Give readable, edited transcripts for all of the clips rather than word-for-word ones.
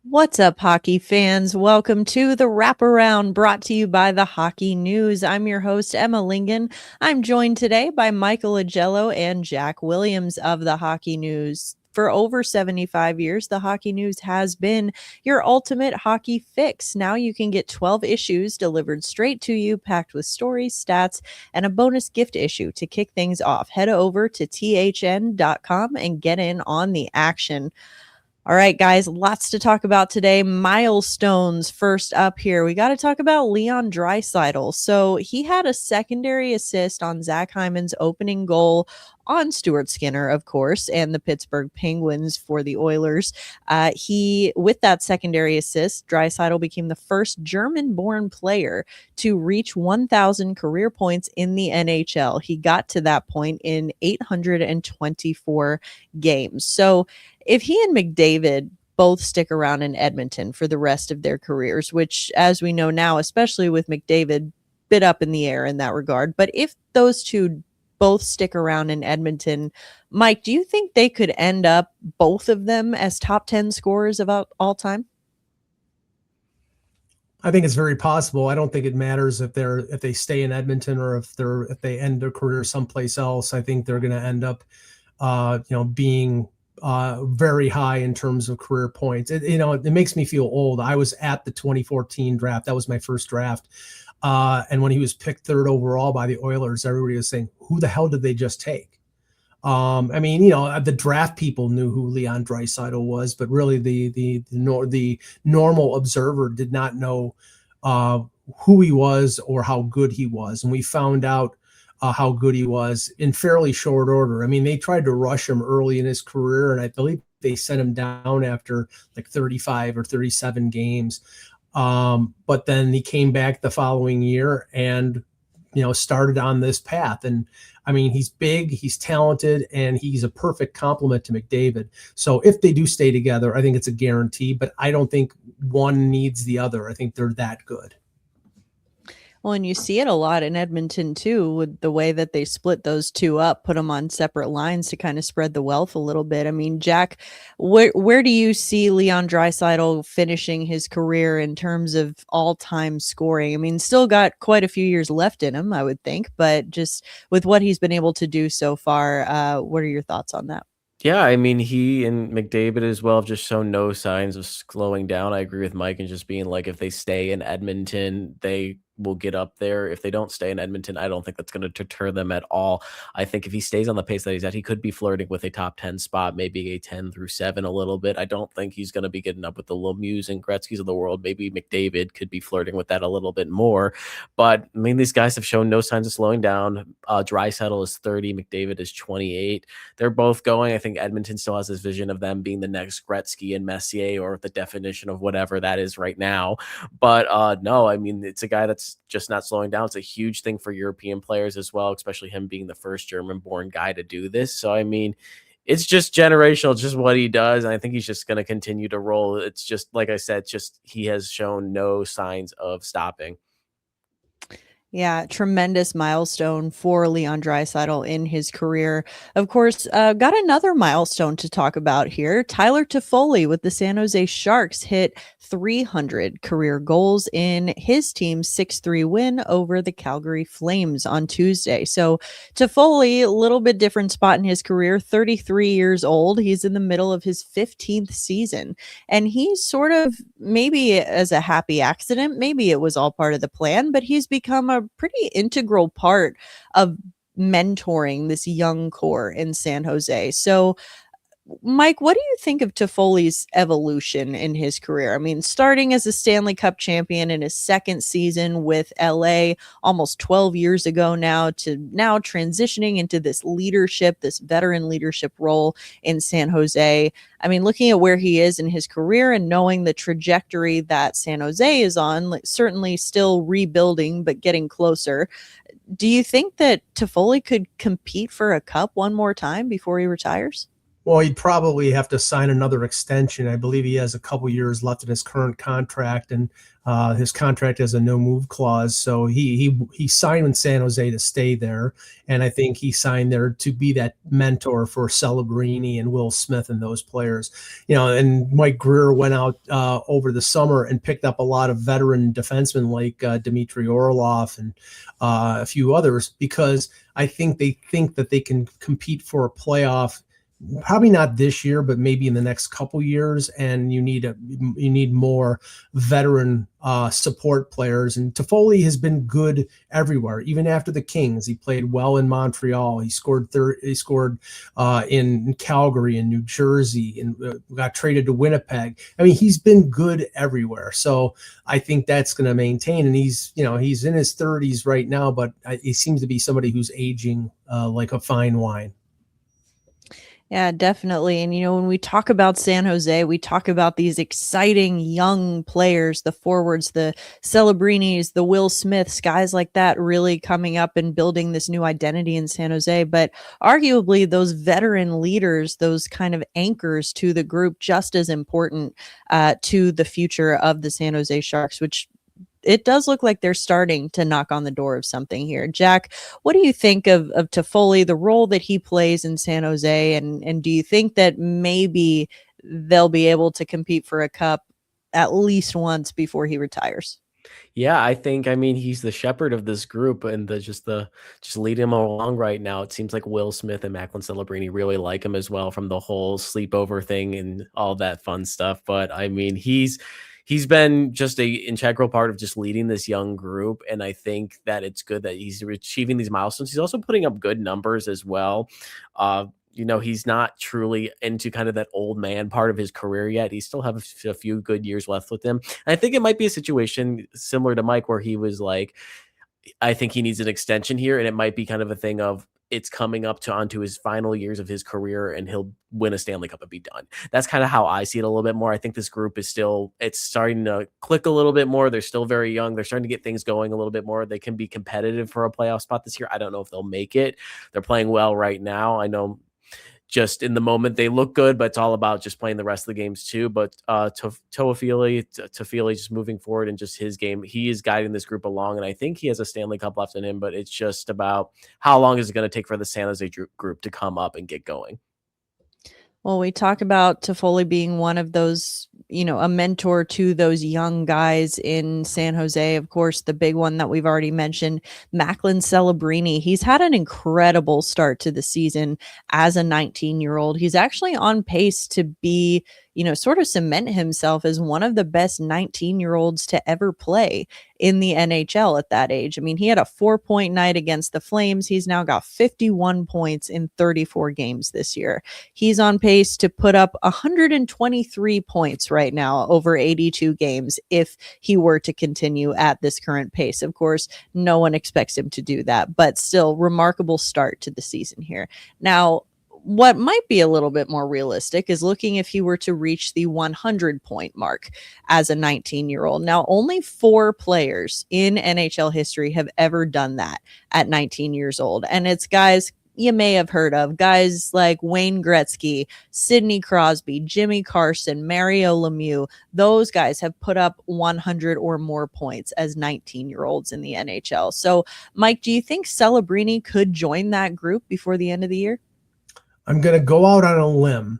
What's up, hockey fans? Welcome to the Wraparound brought to you by the Hockey News. I'm your host, Emma Lingan. I'm joined today by Michael Augello and Jack Williams of the Hockey News. For over 75 years, the Hockey News has been your ultimate hockey fix. Now you can get 12 issues delivered straight to you, packed with stories, stats, and a bonus gift issue to kick things off. Head over to thn.com and get in on the action. All right, guys, lots to talk about today. Milestones first up here. We got to talk about Leon Draisatil. So he had a secondary assist on Zach Hyman's opening goal on Stuart Skinner, of course, and the Pittsburgh Penguins for the Oilers. With that secondary assist, Draisaitl became the first German-born player to reach 1,000 career points in the NHL. He got to that point in 824 games. So if he and McDavid both stick around in Edmonton for the rest of their careers, which, as we know now, especially with McDavid, bit up in the air in that regard. But if those two both stick around in Edmonton, Mike, do you think they could end up, both of them, as top 10 scorers of all time? I think it's very possible. I don't think it matters if they stay in Edmonton or if they end their career someplace else. I think they're going to end up, being very high in terms of career points. It makes me feel old. I was at the 2014 draft. That was my first draft. And when he was picked third overall by the Oilers, everybody was saying, who the hell did they just take? The draft people knew who Leon Draisaitl was, but really the normal observer did not know who he was or how good he was. And we found out how good he was in fairly short order. I mean, they tried to rush him early in his career, and I believe they sent him down after like 35 or 37 games. But then he came back the following year and, started on this path. And I mean, he's big, he's talented, and he's a perfect complement to McDavid. So if they do stay together, I think it's a guarantee, but I don't think one needs the other. I think they're that good. Well, and you see it a lot in Edmonton too, with the way that they split those two up, put them on separate lines to kind of spread the wealth a little bit. I mean, Jack, where do you see Leon Draisaitl finishing his career in terms of all-time scoring? I mean, still got quite a few years left in him, I would think, but just with what he's been able to do so far, what are your thoughts on that? Yeah, I mean, he and McDavid as well have just shown no signs of slowing down. I agree with Mike and just being like, if they stay in Edmonton, they will get up there. If they don't stay in Edmonton, I don't think that's going to deter them at all. I think if he stays on the pace that he's at, he could be flirting with a top 10 spot, maybe a 10 through 7 a little bit. I don't think he's going to be getting up with the Lemieux and Gretzky's of the world. Maybe McDavid could be flirting with that a little bit more. But I mean, these guys have shown no signs of slowing down. Draisaitl is 30, McDavid is 28. They're both going. I think Edmonton still has this vision of them being the next Gretzky and Messier, or the definition of whatever that is right now. But no, I mean, it's a guy that's just not slowing down. It's a huge thing for European players as well, especially him being the first German-born guy to do this. So, I mean, it's just generational, just what he does. And I think he's just going to continue to roll. It's just, like I said, just he has shown no signs of stopping. Yeah, tremendous milestone for Leon Draisaitl in his career. Of course, got another milestone to talk about here. Tyler Toffoli with the San Jose Sharks hit 300 career goals in his team's 6-3 win over the Calgary Flames on Tuesday. So Toffoli, a little bit different spot in his career, 33 years old. He's in the middle of his 15th season. And he's sort of, maybe as a happy accident, maybe it was all part of the plan, but he's become a pretty integral part of mentoring this young core in San Jose. So, Mike, what do you think of Toffoli's evolution in his career? I mean, starting as a Stanley Cup champion in his second season with LA almost 12 years ago now, to now transitioning into this leadership, this veteran leadership role in San Jose. I mean, looking at where he is in his career and knowing the trajectory that San Jose is on, like, certainly still rebuilding, but getting closer. Do you think that Toffoli could compete for a cup one more time before he retires? Well, he'd probably have to sign another extension. I believe he has a couple years left in his current contract, and his contract has a no move clause. So he signed in San Jose to stay there, and I think he signed there to be that mentor for Celebrini and Will Smith and those players. And Mike Greer went out over the summer and picked up a lot of veteran defensemen like Dmitry Orlov and a few others, because I think that they can compete for a playoff. Probably not this year, but maybe in the next couple years. And you need more veteran support players. And Toffoli has been good everywhere, even after the Kings. He played well in Montreal. He scored in Calgary and New Jersey, and got traded to Winnipeg. I mean, he's been good everywhere. So I think that's going to maintain. And he's in his 30s right now, but he seems to be somebody who's aging like a fine wine. Yeah, definitely. And, when we talk about San Jose, we talk about these exciting young players, the forwards, the Celebrinis, the Will Smiths, guys like that really coming up and building this new identity in San Jose. But arguably those veteran leaders, those kind of anchors to the group, just as important to the future of the San Jose Sharks, which it does look like they're starting to knock on the door of something here. Jack, what do you think of Toffoli, the role that he plays in San Jose, and do you think that maybe they'll be able to compete for a cup at least once before he retires? Yeah, I mean, he's the shepherd of this group, and just leading him along right now. It seems like Will Smith and Macklin Celebrini really like him as well, from the whole sleepover thing and all that fun stuff. But I mean, he's been just a integral part of just leading this young group. And I think that it's good that he's achieving these milestones. He's also putting up good numbers as well. He's not truly into kind of that old man part of his career yet. He still have a few good years left with him. And I think it might be a situation similar to Mike, where he was like, I think he needs an extension here. And it might be kind of a thing of, it's coming up onto his final years of his career, and he'll win a Stanley Cup and be done. That's kind of how I see it a little bit more. I think this group is it's starting to click a little bit more. They're still very young. They're starting to get things going a little bit more. They can be competitive for a playoff spot this year. I don't know if they'll make it. They're playing well right now. I know just in the moment they look good, but it's all about just playing the rest of the games too. But Toffoli just moving forward in just his game, he is guiding this group along, and I think he has a Stanley Cup left in him, but it's just about how long is it going to take for the San Jose group to come up and get going. Well, we talk about Toffoli being one of those, a mentor to those young guys in San Jose. Of course, the big one that we've already mentioned, Macklin Celebrini. He's had an incredible start to the season as a 19-year-old. He's actually on pace to be, sort of cement himself as one of the best 19-year-olds to ever play in the NHL at that age. I mean, he had a 4-point night against the Flames. He's now got 51 points in 34 games this year. He's on pace to put up 123 points right now over 82 games if he were to continue at this current pace. Of course, no one expects him to do that, but still, remarkable start to the season here. Now, what might be a little bit more realistic is looking if he were to reach the 100-point mark as a 19-year-old. Now, only 4 players in NHL history have ever done that at 19 years old. And it's guys you may have heard of, guys like Wayne Gretzky, Sidney Crosby, Jimmy Carson, Mario Lemieux. Those guys have put up 100 or more points as 19-year-olds in the NHL. So, Mike, do you think Celebrini could join that group before the end of the year? I'm going to go out on a limb.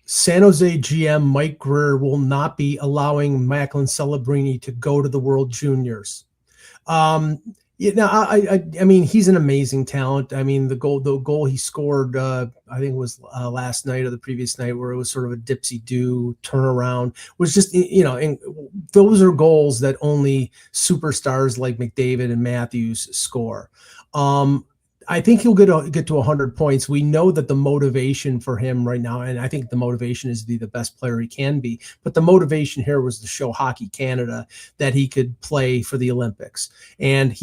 San Jose GM Mike Greer will not be allowing Macklin Celebrini to go to the World Juniors. I mean, he's an amazing talent. I mean, the goal he scored, I think it was last night or the previous night, where it was sort of a dipsy-do turnaround, was just, and those are goals that only superstars like McDavid and Matthews score. I think he'll get to 100 points. We know that the motivation for him right now, and I think the motivation is to be the best player he can be, but the motivation here was to show Hockey Canada that he could play for the Olympics. And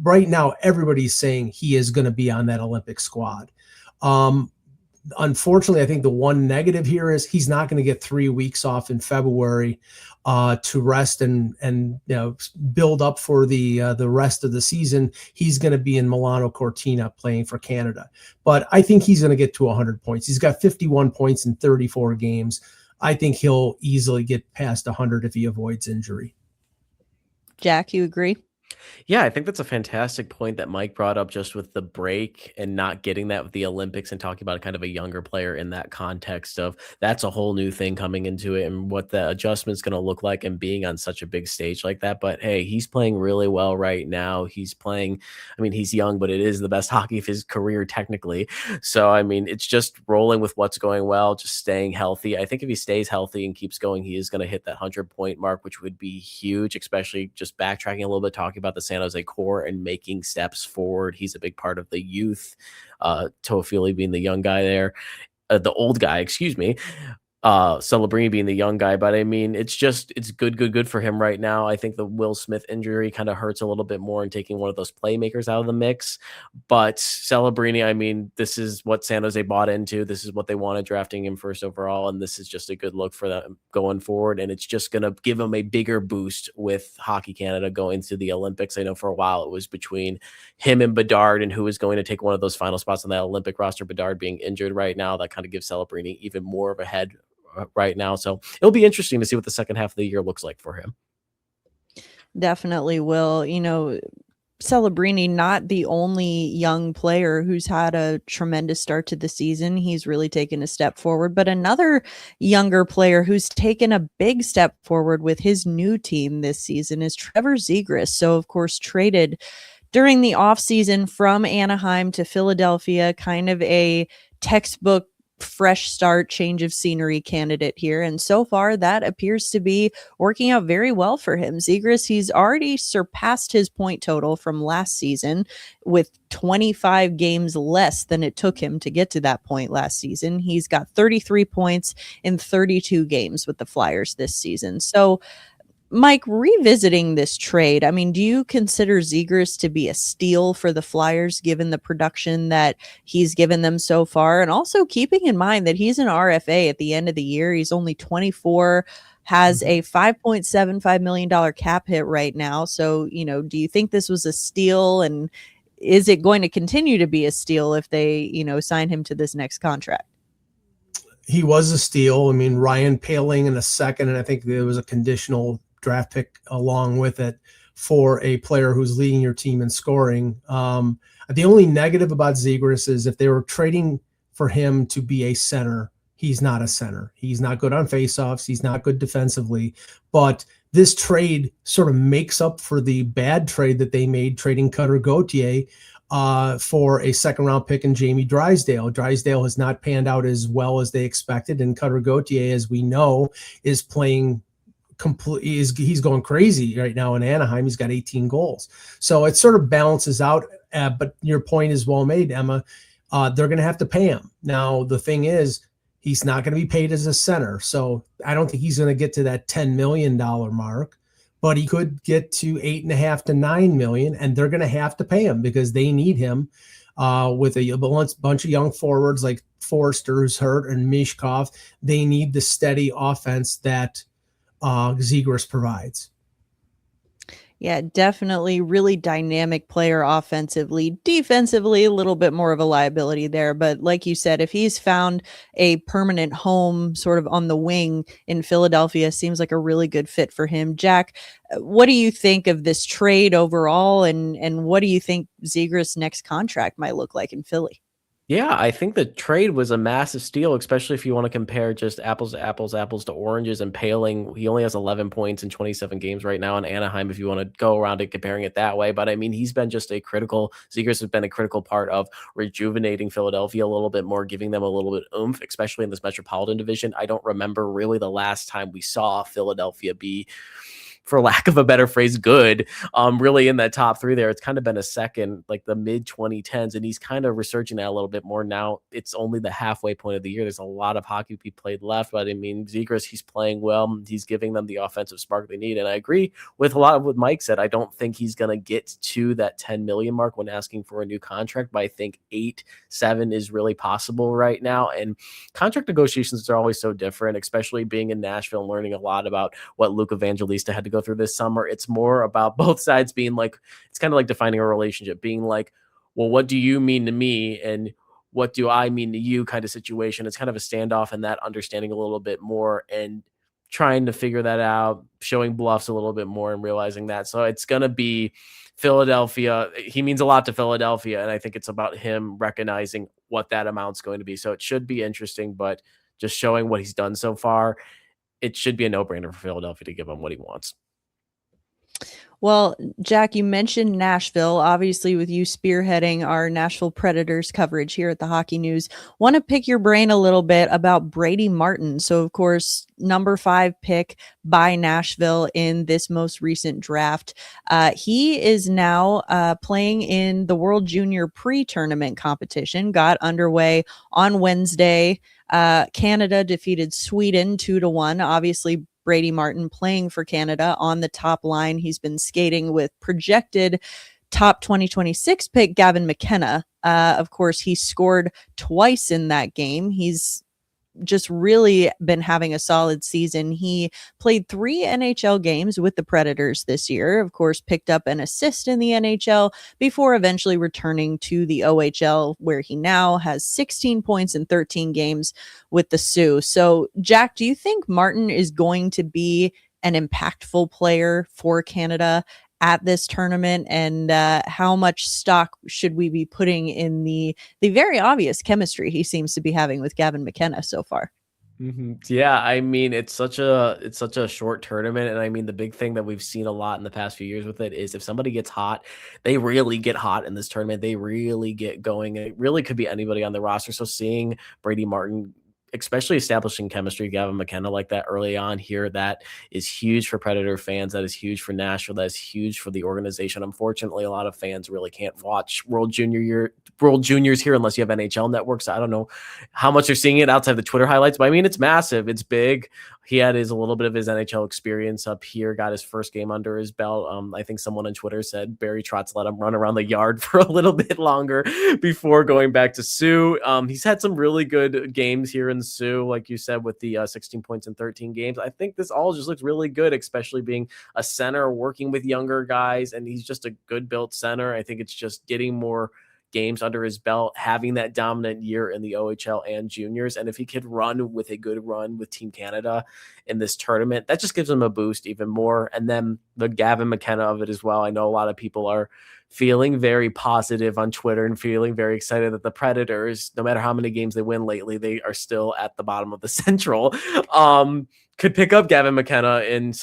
right now, everybody's saying he is going to be on that Olympic squad. unfortunately, I think the one negative here is he's not going to get 3 weeks off in February to rest and build up for the rest of the season. He's going to be in Milano Cortina playing for Canada, but I think he's going to get to 100 points. He's got 51 points in 34 games. I think he'll easily get past 100 if he avoids injury. Jack, you agree? Yeah, I think that's a fantastic point that Mike brought up, just with the break and not getting that with the Olympics, and talking about kind of a younger player in that context of that's a whole new thing coming into it and what the adjustment's going to look like and being on such a big stage like that. But hey, he's playing really well right now. He's playing, I mean, he's young, but it is the best hockey of his career technically. So, I mean, it's just rolling with what's going well, just staying healthy. I think if he stays healthy and keeps going, he is going to hit that 100-point mark, which would be huge, especially just backtracking a little bit, talking about the San Jose core and making steps forward. He's a big part of the youth. Toffoli being the young guy there, the old guy, excuse me. Celebrini being the young guy, but I mean, it's good for him right now. I think the Will Smith injury kind of hurts a little bit more in taking one of those playmakers out of the mix. But Celebrini, I mean, this is what San Jose bought into. This is what they wanted, drafting him first overall, and this is just a good look for them going forward. And it's just going to give him a bigger boost with Hockey Canada going to the Olympics. I know for a while it was between him and Bedard and who was going to take one of those final spots on that Olympic roster. Bedard being injured right now, that kind of gives Celebrini even more of a head right now. So it'll be interesting to see what the second half of the year looks like for him. Definitely will. Celebrini, not the only young player who's had a tremendous start to the season. He's really taken a step forward, but another younger player who's taken a big step forward with his new team this season is Trevor Zegras. So, of course, traded during the offseason from Anaheim to Philadelphia, kind of a textbook fresh start, change of scenery candidate here. And so far, that appears to be working out very well for him. Zegras, he's already surpassed his point total from last season with 25 games less than it took him to get to that point last season. He's got 33 points in 32 games with the Flyers this season. So, Mike, revisiting this trade, I mean, do you consider Zegras to be a steal for the Flyers given the production that he's given them so far? And also keeping in mind that he's an RFA at the end of the year. He's only 24, has a $5.75 million cap hit right now. So, do you think this was a steal? And is it going to continue to be a steal if they, sign him to this next contract? He was a steal. I mean, Ryan Poehling in a second, and I think there was a conditional draft pick along with it for a player who's leading your team in scoring. The only negative about Zegras is if they were trading for him to be a center, he's not a center. He's not good on faceoffs. He's not good defensively. But this trade sort of makes up for the bad trade that they made trading Cutter Gauthier for a second-round pick in Jamie Drysdale. Drysdale has not panned out as well as they expected, and Cutter Gauthier, as we know, is playing he's going crazy right now in Anaheim. He's got 18 goals. So it sort of balances out. But your point is well made, Emma. They're going to have to pay him. Now, the thing is, he's not going to be paid as a center. So I don't think he's going to get to that $10 million mark, but he could get to $8.5 to $9 million, and they're going to have to pay him because they need him with a bunch of young forwards like Forster, who's hurt, and Mishkov. They need the steady offense that Zegras provides. Yeah, definitely really dynamic player offensively. Defensively, a little bit more of a liability there. But like you said, if he's found a permanent home sort of on the wing in Philadelphia, seems like a really good fit for him. Jack, what do you think of this trade overall? And what do you think Zegras' next contract might look like in Philly? Yeah, I think the trade was a massive steal, especially if you want to compare just apples to apples, apples to oranges. And Poehling, he only has 11 points in 27 games right now in Anaheim, if you want to go around it comparing it that way. But I mean, Zegras has been a critical part of rejuvenating Philadelphia a little bit more, giving them a little bit oomph, especially in this Metropolitan Division. I don't remember really the last time we saw Philadelphia be for lack of a better phrase, good, really in that top three there. It's kind of been a second, like the mid 2010s, and he's kind of researching that a little bit more now. It's only the halfway point of the year. There's a lot of hockey to be played left, but I mean, Zegras, he's playing well. He's giving them the offensive spark they need. And I agree with a lot of what Mike said. I don't think he's going to get to that 10 million mark when asking for a new contract, but I think 8-7 is really possible right now. And contract negotiations are always so different, especially being in Nashville and learning a lot about what Luke Evangelista had to go through this summer. It's more about both sides being like, it's kind of like defining a relationship, being like, well, what do you mean to me? And what do I mean to you kind of situation. It's kind of a standoff and that understanding a little bit more and trying to figure that out, showing bluffs a little bit more and realizing that. So it's going to be Philadelphia. He means a lot to Philadelphia. And I think it's about him recognizing what that amount's going to be. So it should be interesting, but just showing what he's done so far, it should be a no-brainer for Philadelphia to give him what he wants. Well, Jack, you mentioned Nashville, obviously with you spearheading our Nashville Predators coverage here at the Hockey News. Want to pick your brain a little bit about Brady Martin. So, of course, number 5 pick by Nashville in this most recent draft. He is now playing in the World Junior pre-tournament competition, got underway on Wednesday. Canada defeated Sweden 2-1. Obviously, Brady Martin playing for Canada on the top line. He's been skating with projected top 2026 pick Gavin McKenna. Of course, he scored twice in that game. He's just really been having a solid season. He played 3 NHL games with the Predators this year, of course, picked up an assist in the NHL before eventually returning to the OHL, where he now has 16 points in 13 games with the Sioux. So, Jack, do you think Martin is going to be an impactful player for Canada at this tournament, and how much stock should we be putting in the very obvious chemistry he seems to be having with Gavin McKenna so far? Yeah, I mean, it's such a short tournament, and I mean, the big thing that we've seen a lot in the past few years with it is if somebody gets hot, they really get hot in this tournament. They really get going. It really could be anybody on the roster. So seeing Brady Martin, especially establishing chemistry, Gavin McKenna like that early on here, that is huge for Predator fans. That is huge for Nashville. That is huge for the organization. Unfortunately, a lot of fans really can't watch World Juniors here unless you have NHL networks. I don't know how much they're seeing it outside the Twitter highlights, but I mean, it's massive. It's big. He had a little bit of his NHL experience up here, got his first game under his belt. I think someone on Twitter said Barry Trotz let him run around the yard for a little bit longer before going back to Sioux. He's had some really good games here in Sioux, like you said, with the 16 points in 13 games. I think this all just looks really good, especially being a center, working with younger guys, and he's just a good built center. I think it's just getting more games under his belt, having that dominant year in the OHL and juniors. And if he could run with a good run with Team Canada in this tournament, that just gives him a boost even more. And then the Gavin McKenna of it as well. I know a lot of people are feeling very positive on Twitter and feeling very excited that the Predators, no matter how many games they win lately, they are still at the bottom of the Central. Could pick up Gavin McKenna in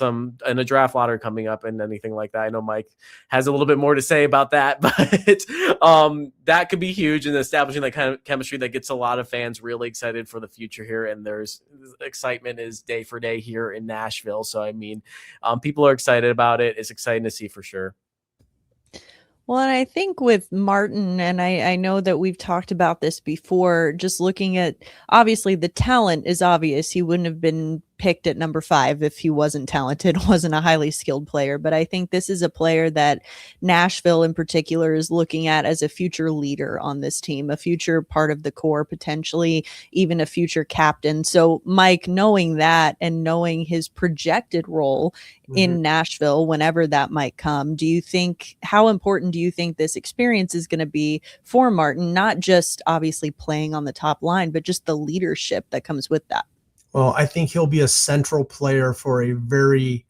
a draft lottery coming up and anything like that. I know Mike has a little bit more to say about that, but that could be huge in establishing that kind of chemistry that gets a lot of fans really excited for the future here. And there's excitement is day for day here in Nashville. So, I mean, people are excited about it. It's exciting to see for sure. Well, and I think with Martin, and I know that we've talked about this before, just looking at, obviously the talent is obvious. He wouldn't have been picked at number 5 if he wasn't talented, wasn't a highly skilled player. But I think this is a player that Nashville in particular is looking at as a future leader on this team, a future part of the core, potentially even a future captain. So Mike, knowing that and knowing his projected role in Nashville, whenever that might come, how important do you think this experience is going to be for Martin, not just obviously playing on the top line, but just the leadership that comes with that? Well, I think he'll be a central player for a very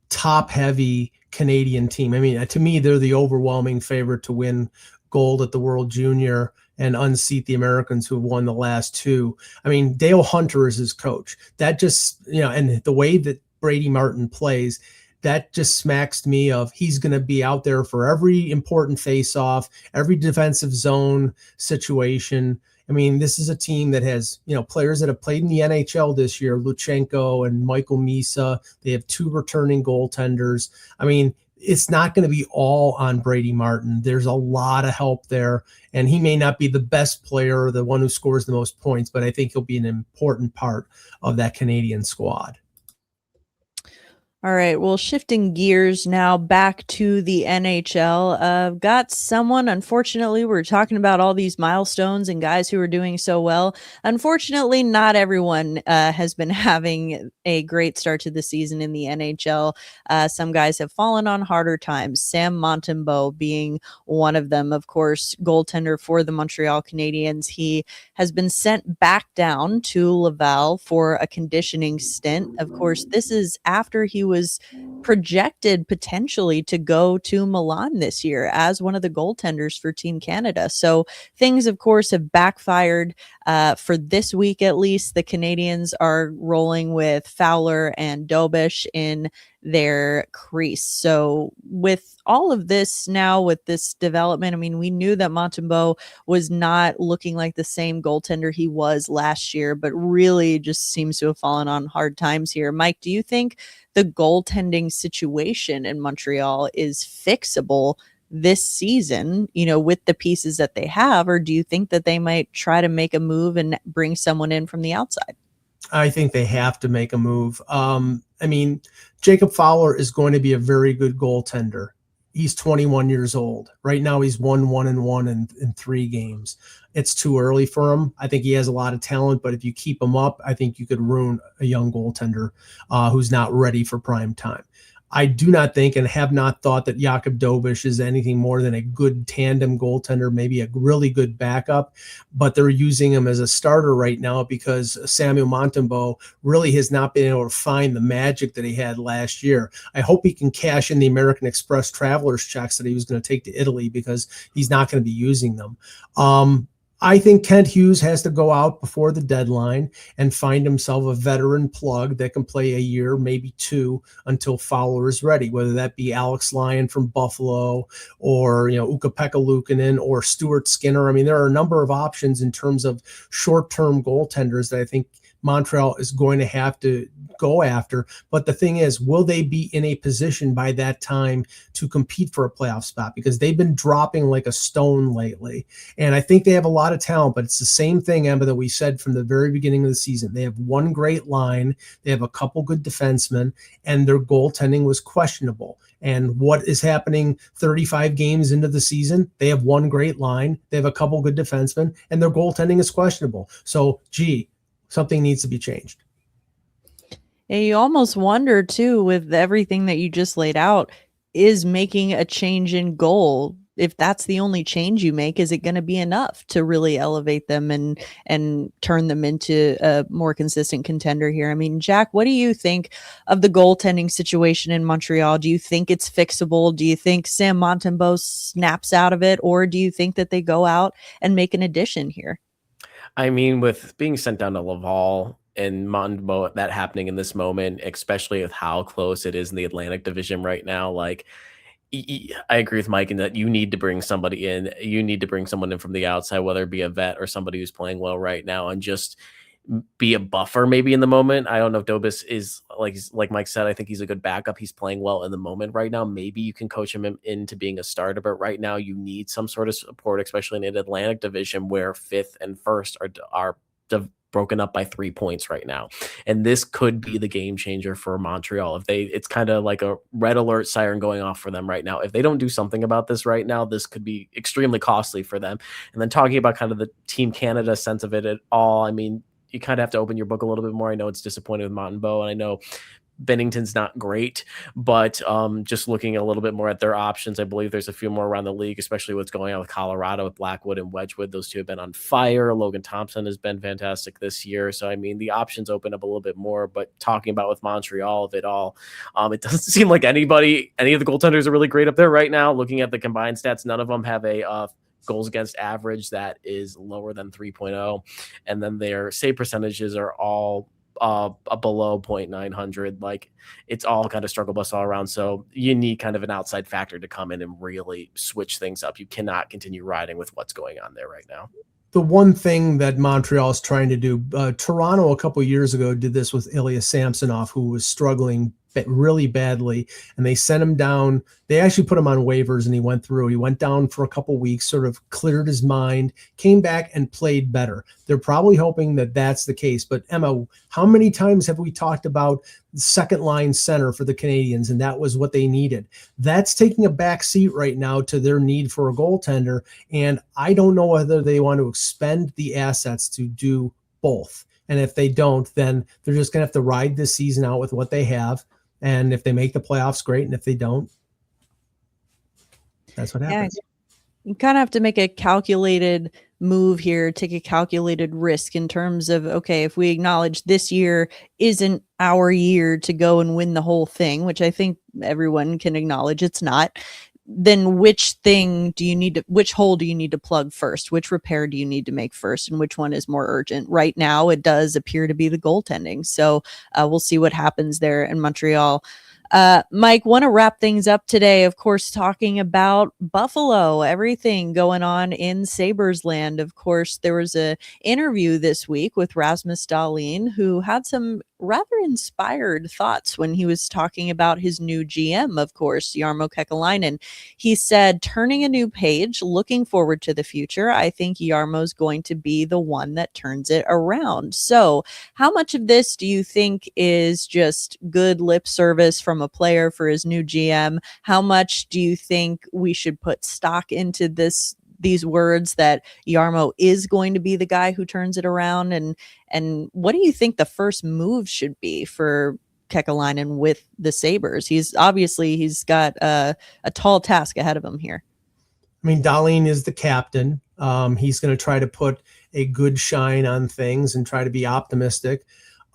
top-heavy Canadian team. I mean, to me, they're the overwhelming favorite to win gold at the World Junior and unseat the Americans who have won the last 2. I mean, Dale Hunter is his coach. That just, and the way that Brady Martin plays, that just smacks to me of he's going to be out there for every important face-off, every defensive zone situation. I mean, this is a team that has, players that have played in the NHL this year, Luchenko and Michael Misa. They have 2 returning goaltenders. I mean, it's not going to be all on Brady Martin. There's a lot of help there, and he may not be the best player or the one who scores the most points, but I think he'll be an important part of that Canadian squad. All right, well, shifting gears now back to the NHL. Got someone, unfortunately, we're talking about all these milestones and guys who are doing so well. Unfortunately, not everyone has been having a great start to the season in the NHL. Some guys have fallen on harder times, Sam Montembeault being one of them, of course, goaltender for the Montreal Canadiens. He has been sent back down to Laval for a conditioning stint. Of course, this is after he was projected potentially to go to Milan this year as one of the goaltenders for Team Canada. So things, of course, have backfired for this week at least. The Canadiens are rolling with Fowler and Dobish in their crease. So with all of this now, with this development, I mean, we knew that Montembeault was not looking like the same goaltender he was last year, but really just seems to have fallen on hard times here. Mike, do you think the goaltending situation in Montreal is fixable this season, with the pieces that they have, or do you think that they might try to make a move and bring someone in from the outside? I think they have to make a move. I mean, Jacob Fowler is going to be a very good goaltender. He's 21 years old. Right now, he's 1-1-1 in 3 games. It's too early for him. I think he has a lot of talent, but if you keep him up, I think you could ruin a young goaltender who's not ready for prime time. I do not think and have not thought that Jakub Dobish is anything more than a good tandem goaltender, maybe a really good backup, but they're using him as a starter right now because Samuel Montembeault really has not been able to find the magic that he had last year. I hope he can cash in the American Express traveler's checks that he was going to take to Italy because he's not going to be using them. I think Kent Hughes has to go out before the deadline and find himself a veteran plug that can play a year, maybe 2, until Fowler is ready, whether that be Alex Lyon from Buffalo or, Ukko-Pekka Luukkonen or Stuart Skinner. I mean, there are a number of options in terms of short-term goaltenders that I think Montreal is going to have to go after. But the thing is, will they be in a position by that time to compete for a playoff spot? Because they've been dropping like a stone lately. And I think they have a lot of talent, but it's the same thing, Emma, that we said from the very beginning of the season. They have one great line. They have a couple good defensemen, and their goaltending was questionable. And what is happening 35 games into the season? They have one great line. They have a couple good defensemen, and their goaltending is questionable. So, something needs to be changed. And you almost wonder too, with everything that you just laid out, is making a change in goal, if that's the only change you make, is it going to be enough to really elevate them and turn them into a more consistent contender here? I mean, Jack, what do you think of the goaltending situation in Montreal? Do you think it's fixable? Do you think Sam Montembeault snaps out of it, or do you think that they go out and make an addition here? I mean, with being sent down to Laval and Montembeault, that happening in this moment, especially with how close it is in the Atlantic Division right now, like, I agree with Mike in that you need to bring somebody in. You need to bring someone in from the outside, whether it be a vet or somebody who's playing well right now, and just be a buffer maybe in the moment. I don't know if Dobis is like Mike said, I think he's a good backup. He's playing well in the moment right now. Maybe you can coach him into being a starter, but right now you need some sort of support, especially in an Atlantic Division where 5th and 1st are broken up by 3 points right now. And this could be the game changer for Montreal. It's kind of like a red alert siren going off for them right now. If they don't do something about this right now, this could be extremely costly for them. And then talking about kind of the Team Canada sense of it at all, I mean, you kind of have to open your book a little bit more. I know it's disappointing with Montembeault, and I know Bennington's not great, but just looking a little bit more at their options, I believe there's a few more around the league, especially what's going on with Colorado, with Blackwood and Wedgwood. Those two have been on fire. Logan Thompson has been fantastic this year. So, I mean, the options open up a little bit more, but talking about with Montreal of it all, it doesn't seem like any of the goaltenders are really great up there right now. Looking at the combined stats, none of them have a goals against average that is lower than 3.0. And then their save percentages are all below 0.900. Like, it's all kind of struggle bus all around. So you need kind of an outside factor to come in and really switch things up. You cannot continue riding with what's going on there right now. the one thing that Montreal is trying to do, Toronto a couple of years ago did this with Ilya Samsonov, who was struggling really badly, and they sent him down. They actually put him on waivers, and he went through. He went down for a couple of weeks, sort of cleared his mind, came back and played better. They're probably hoping that that's the case. But Emma, how many times have we talked about second line center for the Canadiens, and that was what they needed? That's taking a back seat right now to their need for a goaltender, and I don't know whether they want to expend the assets to do both. And if they don't, then they're just going to have to ride this season out with what they have. And if they make the playoffs, great. And if they don't, that's what happens. You kind of have to make a calculated move here, take a calculated risk in terms of, okay, if we acknowledge this year isn't our year to go and win the whole thing, which I think everyone can acknowledge it's not, then which hole do you need to plug first? Which repair do you need to make first? And which one is more urgent? Right now, it does appear to be the goaltending. So we'll see what happens there in Montreal. Mike, want to wrap things up today, of course, talking about Buffalo, everything going on in Sabres land. Of course, there was an interview this week with Rasmus Dahlin, who had some rather inspired thoughts when he was talking about his new GM, of course, Jarmo Kekalainen. He said, turning a new page, looking forward to the future. I think Jarmo's going to be the one that turns it around. So how much of this do you think is just good lip service from a player for his new GM? How much do you think we should put stock into these words that Jarmo is going to be the guy who turns it around? And what do you think the first move should be for Kekalainen with the Sabres? He's got a tall task ahead of him here. I mean, Dahlin is the captain. He's going to try to put a good shine on things and try to be optimistic.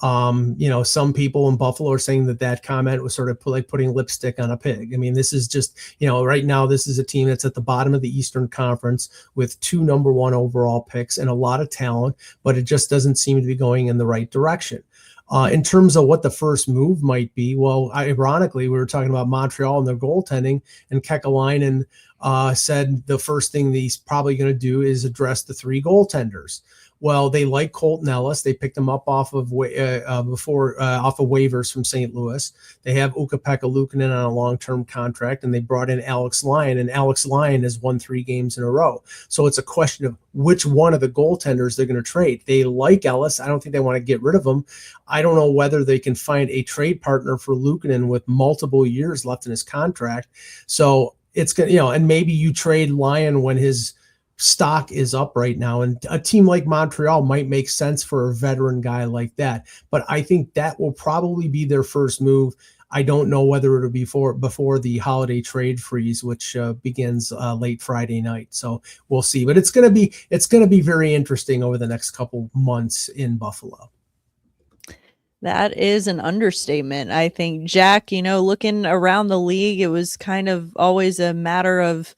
Some people in Buffalo are saying that comment was sort of like putting lipstick on a pig. I mean, this is just, right now, this is a team that's at the bottom of the Eastern Conference with 2 number 1 overall picks and a lot of talent, but it just doesn't seem to be going in the right direction. In terms of what the first move might be, well, ironically, we were talking about Montreal and their goaltending, and Kekalainen said the first thing that he's probably going to do is address the 3 goaltenders. Well, they like Colton Ellis. They picked him up off of waivers from St. Louis. They have Ukko-Pekka Luukkonen on a long-term contract, and they brought in Alex Lyon, and Alex Lyon has won 3 games in a row. So it's a question of which one of the goaltenders they're going to trade. They like Ellis. I don't think they want to get rid of him. I don't know whether they can find a trade partner for Luukkonen with multiple years left in his contract. So it's going to, and maybe you trade Lyon when his stock is up right now, and a team like Montreal might make sense for a veteran guy like that. But I think that will probably be their first move. I don't know whether it'll be before the holiday trade freeze, which begins late Friday night. So we'll see. But it's going to be very interesting over the next couple months in Buffalo. That is an understatement, I think. Jack, looking around the league, it was kind of always a matter of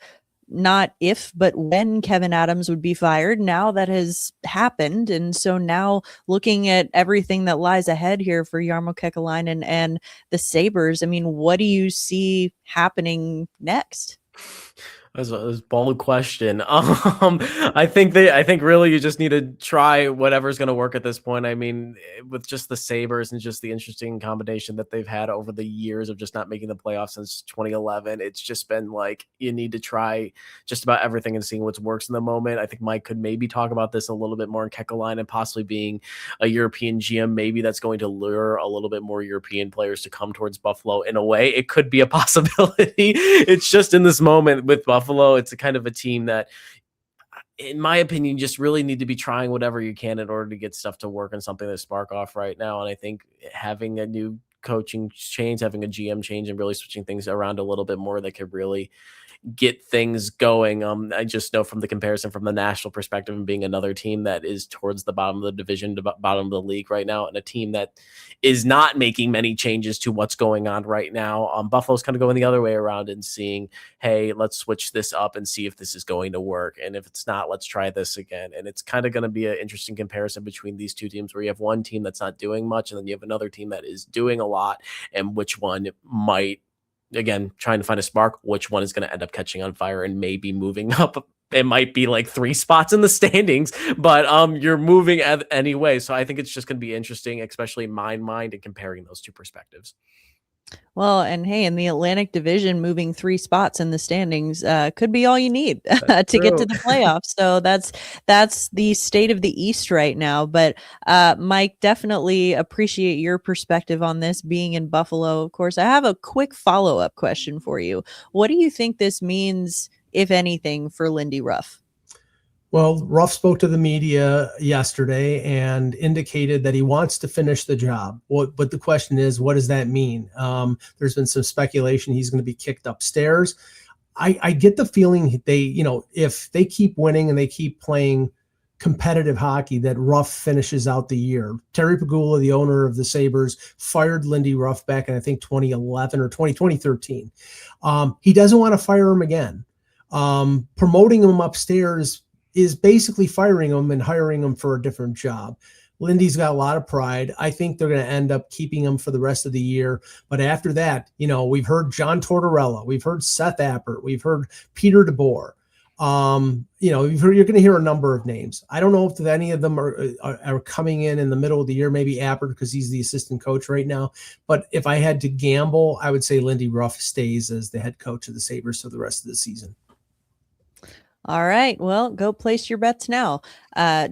not if, but when Kevin Adams would be fired. Now that has happened. And so now looking at everything that lies ahead here for Jarmo Kekalainen and the Sabres, I mean, what do you see happening next? That's a bold question. I think really you just need to try whatever's going to work at this point. I mean, with just the Sabres and just the interesting combination that they've had over the years of just not making the playoffs since 2011, it's just been like you need to try just about everything and seeing what works in the moment. I think Mike could maybe talk about this a little bit more in Kekalainen and possibly being a European GM. Maybe that's going to lure a little bit more European players to come towards Buffalo in a way. It could be a possibility. It's just in this moment with Buffalo, it's a kind of a team that, in my opinion, just really need to be trying whatever you can in order to get stuff to work and something to spark off right now. And I think having a new coaching change, having a GM change, and really switching things around a little bit more that could really get things going. I just know from the comparison from the national perspective and being another team that is towards the bottom of the division, bottom of the league right now, and a team that is not making many changes to what's going on right now. Buffalo's kind of going the other way around and seeing, hey, let's switch this up and see if this is going to work. And if it's not, let's try this again. And it's kind of going to be an interesting comparison between these two teams where you have one team that's not doing much and then you have another team that is doing a lot, and which one might, again, trying to find a spark, which one is going to end up catching on fire and maybe moving up it might be like 3 spots in the standings, but you're moving anyway. So I think it's just going to be interesting, especially in my mind, and comparing those two perspectives. Well, and hey, in the Atlantic Division, moving 3 spots in the standings could be all you need to get to the playoffs. So that's the state of the East right now. But Mike, definitely appreciate your perspective on this, being in Buffalo. Of course, I have a quick follow-up question for you. What do you think this means, if anything, for Lindy Ruff? Well, Ruff spoke to the media yesterday and indicated that he wants to finish the job. But the question is, what does that mean? There's been some speculation he's going to be kicked upstairs. I get the feeling if they keep winning and they keep playing competitive hockey, that Ruff finishes out the year. Terry Pegula, the owner of the Sabres, fired Lindy Ruff back in, I think, 2011 or 2013. He doesn't want to fire him again. Promoting him upstairs is basically firing him and hiring him for a different job. Lindy's got a lot of pride. I think they're going to end up keeping him for the rest of the year. But after that, we've heard John Tortorella, we've heard Seth Appert, we've heard Peter DeBoer. You're going to hear a number of names. I don't know if any of them are coming in the middle of the year, maybe Appert because he's the assistant coach right now. But if I had to gamble, I would say Lindy Ruff stays as the head coach of the Sabres for the rest of the season. All right. Well, go place your bets now.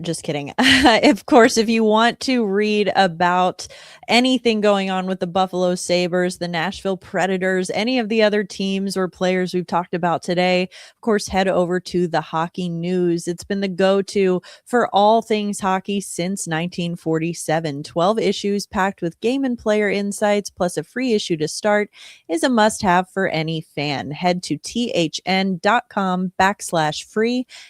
Just kidding. Of course, if you want to read about anything going on with the Buffalo Sabres, the Nashville Predators, any of the other teams or players we've talked about today, of course, head over to the Hockey News. It's been the go-to for all things hockey since 1947. 12 issues packed with game and player insights, plus a free issue to start, is a must-have for any fan. Head to thn.com/free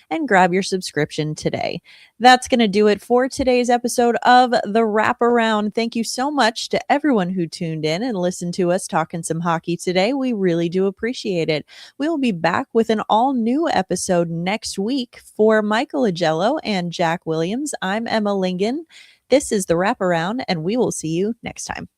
and grab your subscription today. That's going to do it for today's episode of The Wraparound. Thank you so much to everyone who tuned in and listened to us talking some hockey today. We really do appreciate it. We will be back with an all-new episode next week. For Michael Augello and Jack Williams, I'm Emma Lingan. This is The Wraparound, and we will see you next time.